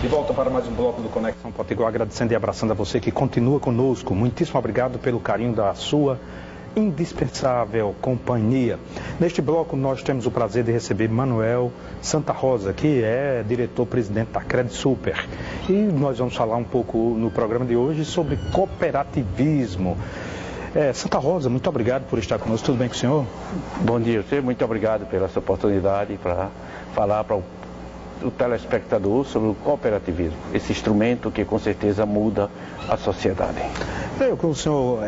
De volta para mais um bloco do Conexão Potiguar, agradecendo e abraçando a você que continua conosco. Muitíssimo obrigado pelo carinho da sua indispensável companhia. Neste bloco nós temos o prazer de receber Manuel Santa Rosa, que é diretor-presidente da CredSuper. E nós vamos falar um pouco no programa de hoje sobre cooperativismo. Santa Rosa, muito obrigado por estar conosco. Tudo bem com o senhor? Bom dia, você. Muito obrigado pela essa oportunidade para falar para o telespectador sobre o cooperativismo, esse instrumento que com certeza muda a sociedade. Eu que o senhor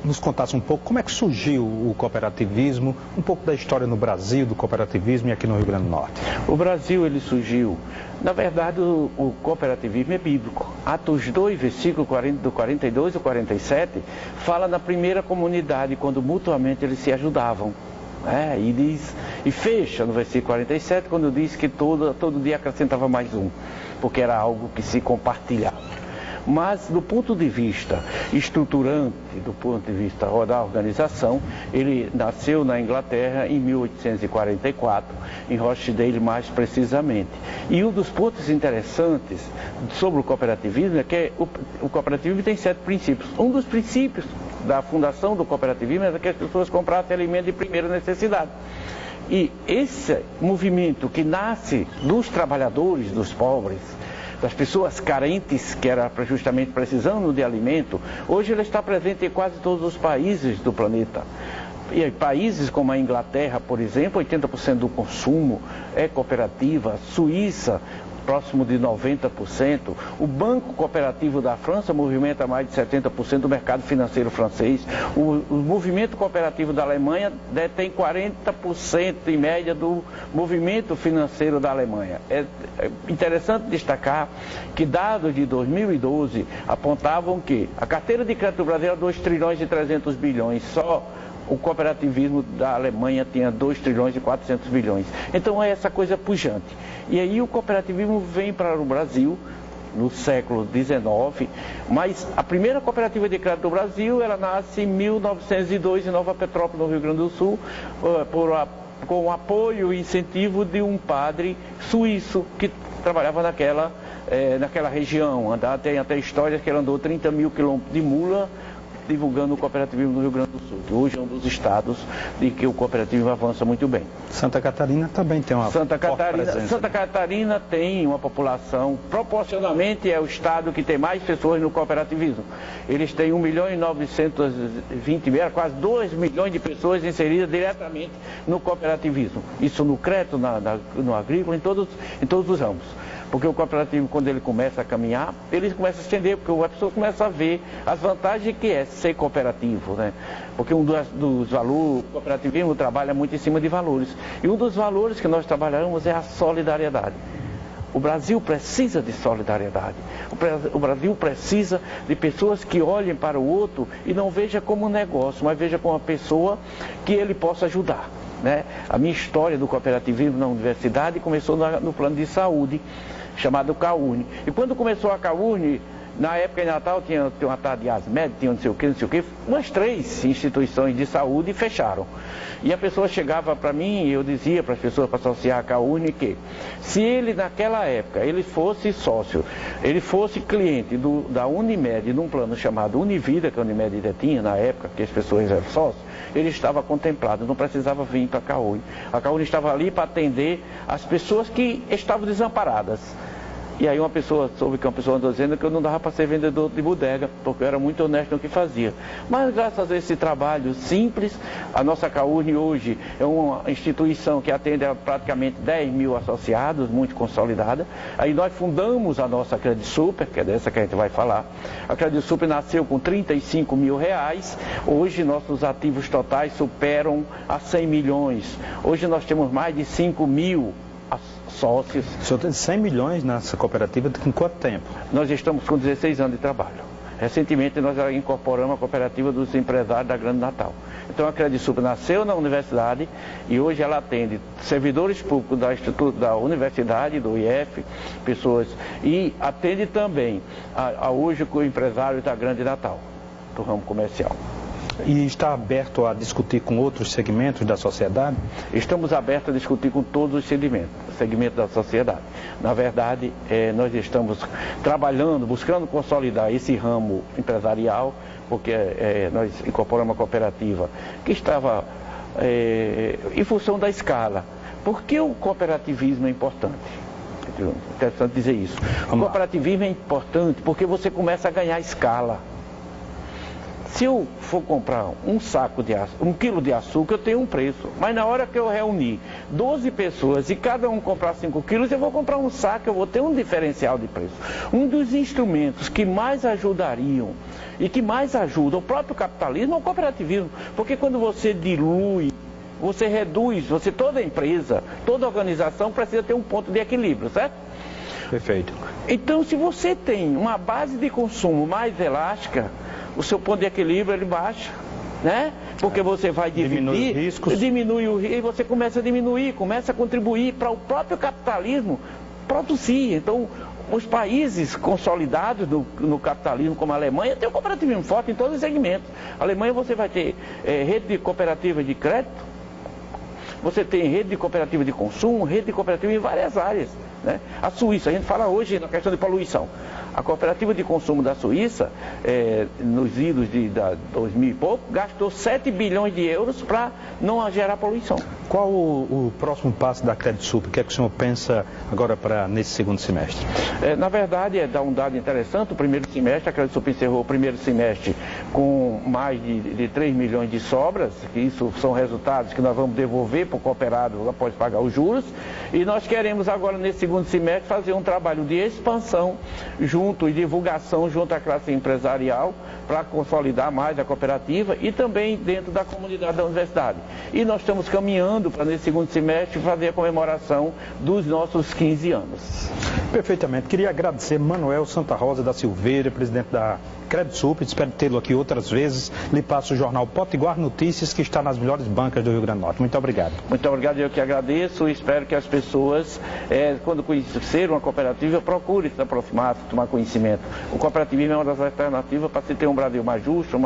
nos contasse um pouco como é que surgiu o cooperativismo, um pouco da história no Brasil do cooperativismo e aqui no Rio Grande do Norte. O Brasil, ele surgiu, na verdade o cooperativismo é bíblico. Atos 2, versículo 42 ou 47, fala na primeira comunidade, quando mutuamente eles se ajudavam. E fecha no versículo 47, quando diz que todo dia acrescentava mais um, porque era algo que se compartilhava. Mas do ponto de vista estruturante, do ponto de vista da organização, ele nasceu na Inglaterra em 1844, em Rochdale mais precisamente. E um dos pontos interessantes sobre o cooperativismo é que o cooperativismo tem 7 princípios. Um dos princípios da fundação do cooperativismo é que as pessoas comprassem alimentos de primeira necessidade. E esse movimento que nasce dos trabalhadores, dos pobres, das pessoas carentes, que era justamente precisando de alimento, hoje ele está presente em quase todos os países do planeta. E países como a Inglaterra, por exemplo, 80% do consumo é cooperativa, Suíça, próximo de 90%. O Banco Cooperativo da França movimenta mais de 70% do mercado financeiro francês. O movimento cooperativo da Alemanha detém 40% em média do movimento financeiro da Alemanha. É interessante destacar que dados de 2012 apontavam que a carteira de crédito do Brasil era 2 trilhões e 300 bilhões, só o cooperativismo da Alemanha tinha 2 trilhões e 400 bilhões. Então é essa coisa pujante. E aí o cooperativismo vem para o Brasil no século XIX, mas a primeira cooperativa de crédito do Brasil, ela nasce em 1902 em Nova Petrópolis, no Rio Grande do Sul, com o apoio e incentivo de um padre suíço que trabalhava naquela região. Tem até histórias que ele andou 30 mil quilômetros de mula divulgando o cooperativismo no Rio Grande do Sul, que hoje é um dos estados de que o cooperativismo avança muito bem. Santa Catarina também tem uma forte presença. Santa Catarina tem uma população, proporcionalmente é o estado que tem mais pessoas no cooperativismo. Eles têm 1.920.000, quase 2 milhões de pessoas inseridas diretamente no cooperativismo. Isso no crédito, no agrícola, em todos os ramos. Porque o cooperativo, quando ele começa a caminhar, ele começa a estender, porque a pessoa começa a ver as vantagens que é ser cooperativo, né? Porque um dos valores, o cooperativismo trabalha muito em cima de valores. E um dos valores que nós trabalhamos é a solidariedade. O Brasil precisa de solidariedade. O Brasil precisa de pessoas que olhem para o outro e não veja como um negócio, mas veja como uma pessoa que ele possa ajudar. Né? A minha história do cooperativismo na universidade começou no plano de saúde, chamado CAUNE. E quando começou a CAUNE, na época de Natal tinha uma tal de ASMED, tinha não sei o que, umas 3 instituições de saúde fecharam. E a pessoa chegava para mim e eu dizia para as pessoas para associar a CAUNE que se ele naquela época, ele fosse sócio, ele fosse cliente da Unimed, num plano chamado Univida, que a Unimed detinha na época, que as pessoas eram sócios, ele estava contemplado, não precisava vir para a CAUNE. A CAUNE estava ali para atender as pessoas que estavam desamparadas. E aí uma pessoa, soube que uma pessoa andou dizendo que eu não dava para ser vendedor de bodega, porque eu era muito honesto no que fazia. Mas graças a esse trabalho simples, a nossa CAUNE hoje é uma instituição que atende a praticamente 10 mil associados, muito consolidada. Aí nós fundamos a nossa CredSuper, que é dessa que a gente vai falar. A CredSuper nasceu com 35 mil reais, hoje nossos ativos totais superam a 100 milhões. Hoje nós temos mais de 5 mil sócios. O senhor tem 100 milhões nessa cooperativa em quanto tempo? Nós estamos com 16 anos de trabalho. Recentemente nós incorporamos a cooperativa dos empresários da Grande Natal. Então a CredSuper nasceu na universidade e hoje ela atende servidores públicos da universidade, do IF, pessoas, e atende também hoje com empresários da Grande Natal, do ramo comercial. E está aberto a discutir com outros segmentos da sociedade? Estamos abertos a discutir com todos os segmentos da sociedade. Na verdade, nós estamos trabalhando, buscando consolidar esse ramo empresarial, porque nós incorporamos uma cooperativa que estava em função da escala. Por que o cooperativismo é importante? Interessante dizer isso. O cooperativismo é importante porque você começa a ganhar escala. Se eu for comprar um quilo de açúcar, eu tenho um preço. Mas na hora que eu reunir 12 pessoas e cada um comprar 5 quilos, eu vou comprar um saco, eu vou ter um diferencial de preço. Um dos instrumentos que mais ajudariam e que mais ajudam o próprio capitalismo é o cooperativismo. Porque quando você dilui, você reduz, toda empresa, toda organização precisa ter um ponto de equilíbrio, certo? Perfeito. Então, se você tem uma base de consumo mais elástica, o seu ponto de equilíbrio ele baixa, né? Porque você vai dividir, diminui o risco, e você começa a diminuir, começa a contribuir para o próprio capitalismo produzir. Então, os países consolidados no capitalismo, como a Alemanha, tem um cooperativismo forte em todos os segmentos. A Alemanha você vai ter rede de cooperativa de crédito, você tem rede de cooperativa de consumo, rede de cooperativa em várias áreas, né? A Suíça, a gente fala hoje na questão de poluição. A cooperativa de consumo da Suíça, nos idos de 2000 e pouco, gastou 7 bilhões de euros para não gerar poluição. Qual o próximo passo da CredSup? O que é que o senhor pensa agora nesse segundo semestre? Na verdade, dá um dado interessante. O primeiro semestre, a CredSup encerrou o primeiro semestre com mais de 3 milhões de sobras, que isso são resultados que nós vamos devolver para o cooperado após pagar os juros. E nós queremos agora, nesse segundo semestre, fazer um trabalho de expansão e divulgação junto à classe empresarial para consolidar mais a cooperativa e também dentro da comunidade da universidade. E nós estamos caminhando para, nesse segundo semestre, fazer a comemoração dos nossos 15 anos. Perfeitamente. Queria agradecer Manuel Santa Rosa da Silveira, presidente da CredSup. Espero tê-lo aqui outras vezes. Lhe passo o jornal Potiguar Notícias, que está nas melhores bancas do Rio Grande do Norte. Muito obrigado. Muito obrigado, eu que agradeço e espero que as pessoas, quando conhecer uma cooperativa, procurem se aproximar, tomar conhecimento. O cooperativismo é uma das alternativas para se ter um Brasil mais justo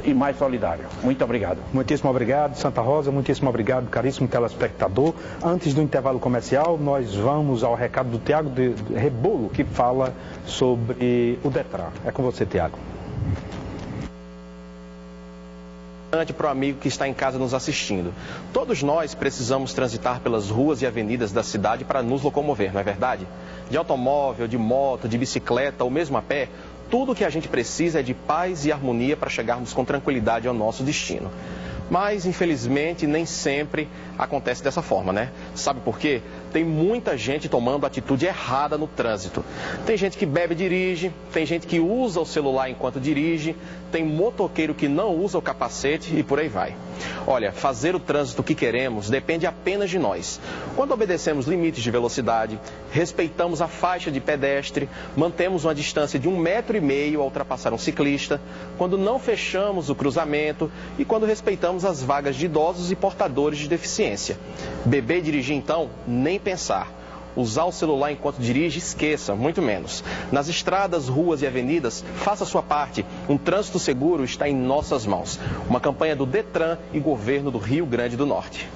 e mais solidário. Muito obrigado. Muitíssimo obrigado, Santa Rosa. Muitíssimo obrigado, caríssimo telespectador. Antes do intervalo comercial, nós vamos ao recado do Tiago de Rebolo, que fala sobre o Detran. É com você, Tiago. Para o amigo que está em casa nos assistindo. Todos nós precisamos transitar pelas ruas e avenidas da cidade para nos locomover, não é verdade? De automóvel, de moto, de bicicleta ou mesmo a pé, tudo o que a gente precisa é de paz e harmonia para chegarmos com tranquilidade ao nosso destino. Mas, infelizmente, nem sempre acontece dessa forma, né? Sabe por quê? Tem muita gente tomando atitude errada no trânsito. Tem gente que bebe e dirige, tem gente que usa o celular enquanto dirige, tem motoqueiro que não usa o capacete e por aí vai. Olha, fazer o trânsito que queremos depende apenas de nós. Quando obedecemos limites de velocidade, respeitamos a faixa de pedestre, mantemos uma distância de 1,5 metro ao ultrapassar um ciclista, quando não fechamos o cruzamento e quando respeitamos as vagas de idosos e portadores de deficiência. Beber e dirigir, então, nem pensar. Usar o celular enquanto dirige, esqueça, muito menos. Nas estradas, ruas e avenidas, faça a sua parte. Um trânsito seguro está em nossas mãos. Uma campanha do Detran e Governo do Rio Grande do Norte.